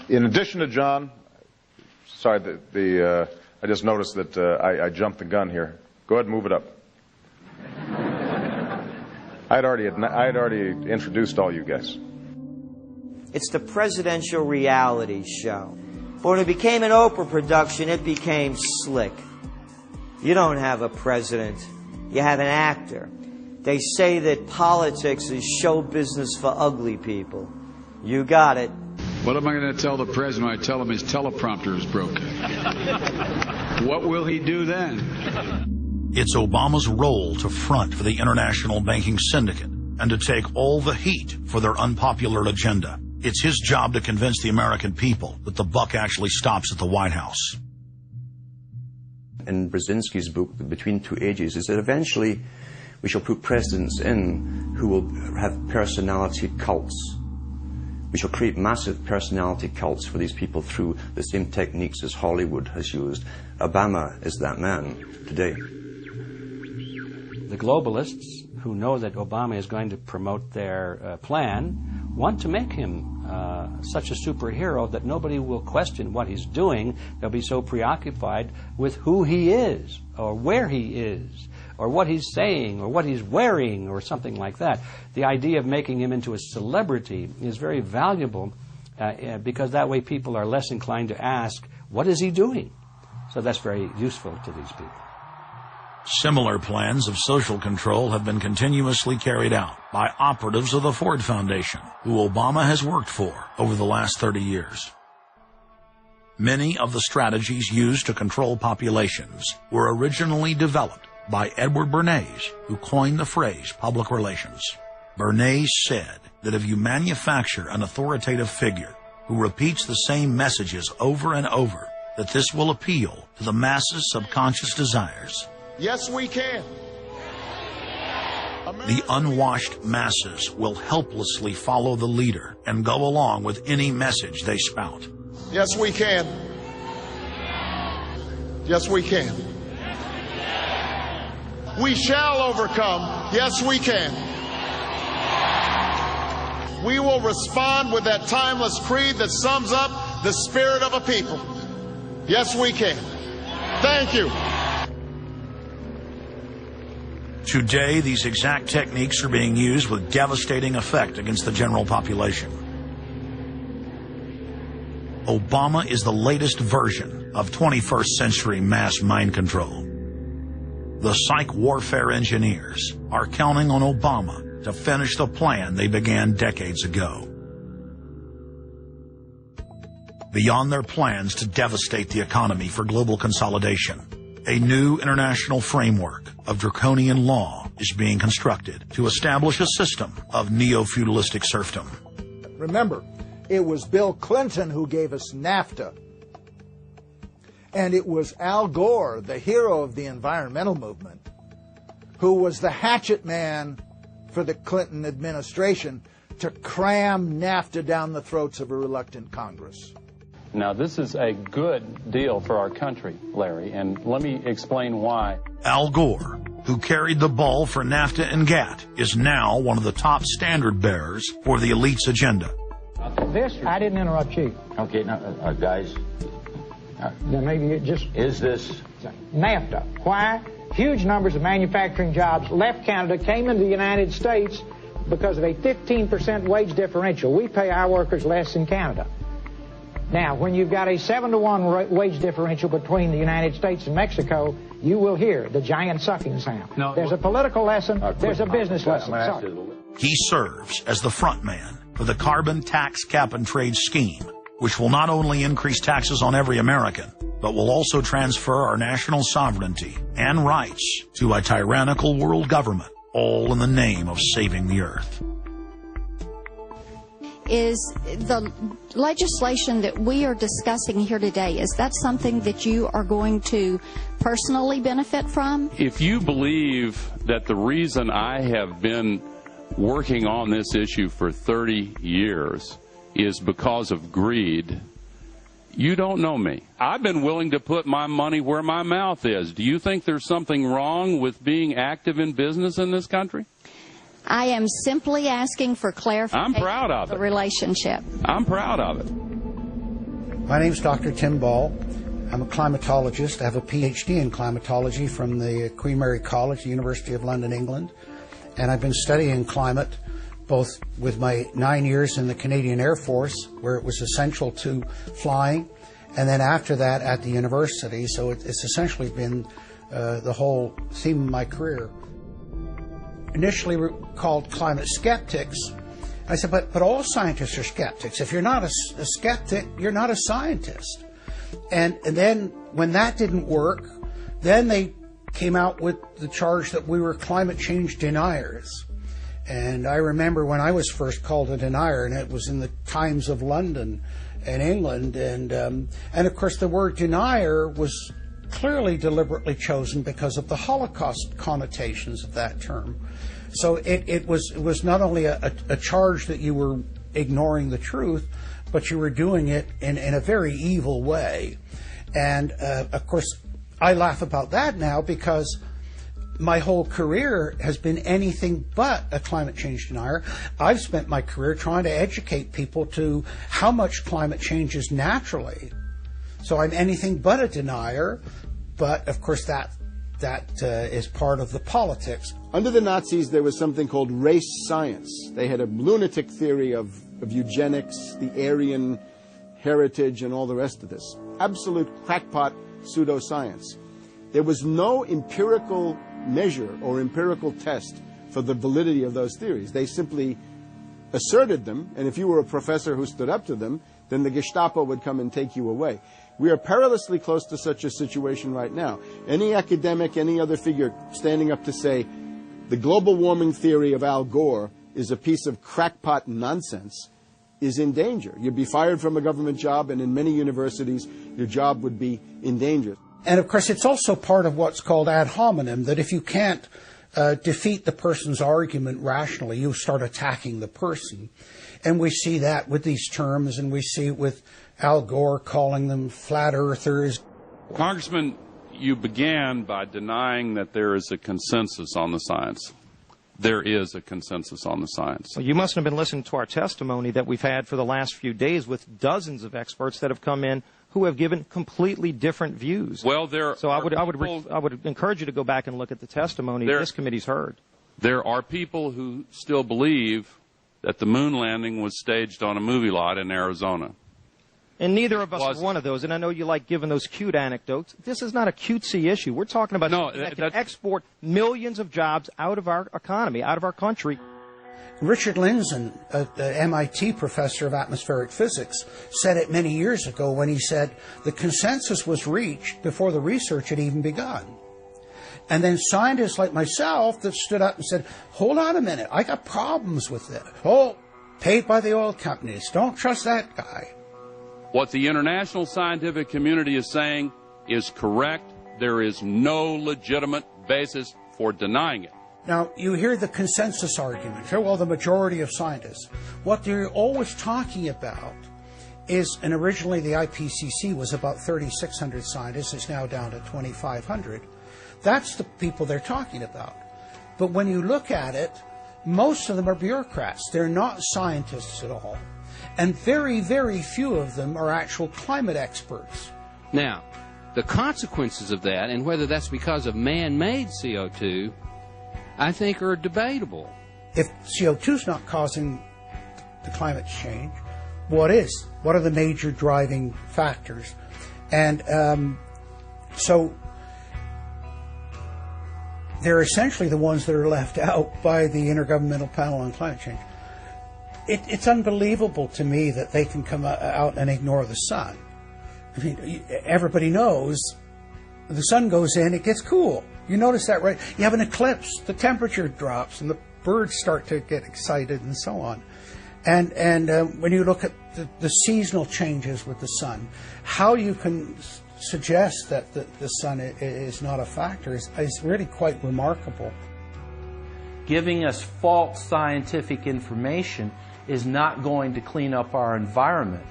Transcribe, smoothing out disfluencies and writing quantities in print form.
In addition to John, sorry, I just noticed that I jumped the gun here. Go ahead and move it up. I had already introduced all you guys. It's the presidential reality show. But when it became an Oprah production, it became slick. You don't have a president. You have an actor. They say that politics is show business for ugly people. You got it. What am I going to tell the president when I tell him his teleprompter is broken? What will he do then? It's Obama's role to front for the international banking syndicate and to take all the heat for their unpopular agenda. It's his job to convince the American people that the buck actually stops at the White House. In Brzezinski's book, Between Two Ages, is that eventually we shall put presidents in who will have personality cults. We shall create massive personality cults for these people through the same techniques as Hollywood has used. Obama is that man today. The globalists, who know that Obama is going to promote their plan, want to make him such a superhero that nobody will question what he's doing. They'll be so preoccupied with who he is, or where he is, or what he's saying, or what he's wearing, or something like that. The idea of making him into a celebrity is very valuable because that way people are less inclined to ask, what is he doing? So that's very useful to these people. Similar plans of social control have been continuously carried out by operatives of the Ford Foundation, who Obama has worked for over the last 30 years. Many of the strategies used to control populations were originally developed by Edward Bernays, who coined the phrase public relations. Bernays said that if you manufacture an authoritative figure who repeats the same messages over and over, that this will appeal to the masses' subconscious desires. Yes, we can. The unwashed masses will helplessly follow the leader and go along with any message they spout. Yes, we can. Yes, we can. We shall overcome. Yes, we can. We will respond with that timeless creed that sums up the spirit of a people. Yes, we can. Thank you. Today, these exact techniques are being used with devastating effect against the general population. Obama is the latest version of 21st century mass mind control. The psych warfare engineers are counting on Obama to finish the plan they began decades ago. Beyond their plans to devastate the economy for global consolidation, a new international framework of draconian law is being constructed to establish a system of neo-feudalistic serfdom. Remember, it was Bill Clinton who gave us NAFTA. And it was Al Gore, the hero of the environmental movement, who was the hatchet man for the Clinton administration to cram NAFTA down the throats of a reluctant Congress. Now, this is a good deal for our country, Larry, and let me explain why. Al Gore, who carried the ball for NAFTA and GATT, is now one of the top standard bearers for the elite's agenda. I didn't interrupt you. Okay, now, guys. Then maybe it just... Is this... NAFTA. Why? Huge numbers of manufacturing jobs left Canada, came into the United States because of a 15% wage differential. We pay our workers less in Canada. Now, when you've got a 7-to-1 wage differential between the United States and Mexico, you will hear the giant sucking sound. No, there's a political lesson, there's a business lesson. Sorry. He serves as the front man for the carbon tax cap and trade scheme, which will not only increase taxes on every American, but will also transfer our national sovereignty and rights to a tyrannical world government, all in the name of saving the earth. Is the legislation that we are discussing here today, is that something that you are going to personally benefit from? If you believe that the reason I have been working on this issue for 30 years is because of greed, you don't know me. I've been willing to put my money where my mouth is. Do you think there's something wrong with being active in business in this country? I am simply asking for clarification. I'm proud of it. The relationship. I'm proud of it. My name's Dr. Tim Ball. I'm a climatologist. I have a PhD in climatology from the Queen Mary College, the University of London, England. And I've been studying climate both with my 9 years in the Canadian Air Force, where it was essential to flying, and then after that at the university. So it's essentially been the whole theme of my career. Initially we're called climate skeptics. I said, but all scientists are skeptics. If you're not a skeptic, you're not a scientist. And then when that didn't work, then they came out with the charge that we were climate change deniers. And I remember when I was first called a denier, and it was in the Times of London and England. And of course, the word denier was clearly deliberately chosen because of the Holocaust connotations of that term. So it was not only a charge that you were ignoring the truth, but you were doing it in a very evil way. And of course, I laugh about that now because my whole career has been anything but a climate change denier. I've spent my career trying to educate people to how much climate changes naturally. So I'm anything but a denier, but of course that is part of the politics. Under the Nazis, there was something called race science. They had a lunatic theory of eugenics, the Aryan heritage, and all the rest of this. Absolute crackpot pseudoscience. There was no empirical measure or empirical test for the validity of those theories. They simply asserted them, and if you were a professor who stood up to them, then the Gestapo would come and take you away. We are perilously close to such a situation right now. Any academic, any other figure standing up to say the global warming theory of Al Gore is a piece of crackpot nonsense is in danger. You'd be fired from a government job, and in many universities, your job would be in danger. And of course, it's also part of what's called ad hominem, that if you can't defeat the person's argument rationally, you start attacking the person. And we see that with these terms, and we see it with Al Gore calling them flat earthers. Congressman, you began by denying that there is a consensus on the science. There is a consensus on the science. Well, you must have been listening to our testimony that we've had for the last few days with dozens of experts that have come in who have given completely different views. Well, I would encourage you to go back and look at the testimony this committee's heard. There are people who still believe that the moon landing was staged on a movie lot in Arizona. And neither of us are one of those, and I know you like giving those cute anecdotes. This is not a cutesy issue. We're talking about something that can export millions of jobs out of our economy, out of our country. Richard Lindzen, an MIT professor of atmospheric physics, said it many years ago when he said the consensus was reached before the research had even begun. And then scientists like myself that stood up and said, hold on a minute, I got problems with it. Oh, paid by the oil companies, don't trust that guy. What the international scientific community is saying is correct. There is no legitimate basis for denying it. Now, you hear the consensus argument. Well, the majority of scientists. What they're always talking about is, and originally the IPCC was about 3,600 scientists. It's now down to 2,500. That's the people they're talking about. But when you look at it, most of them are bureaucrats. They're not scientists at all. And very, very few of them are actual climate experts. Now, the consequences of that, and whether that's because of man-made CO2, I think are debatable. If CO2 is not causing the climate change, what is? What are the major driving factors? And so they're essentially the ones that are left out by the Intergovernmental Panel on Climate Change. It's unbelievable to me that they can come out and ignore the sun. I mean, everybody knows the sun goes in, it gets cool. You notice that, right? You have an eclipse, the temperature drops, and the birds start to get excited and so on. And when you look at the seasonal changes with the sun, how you can suggest that the sun is not a factor is really quite remarkable. Giving us false scientific information is not going to clean up our environment.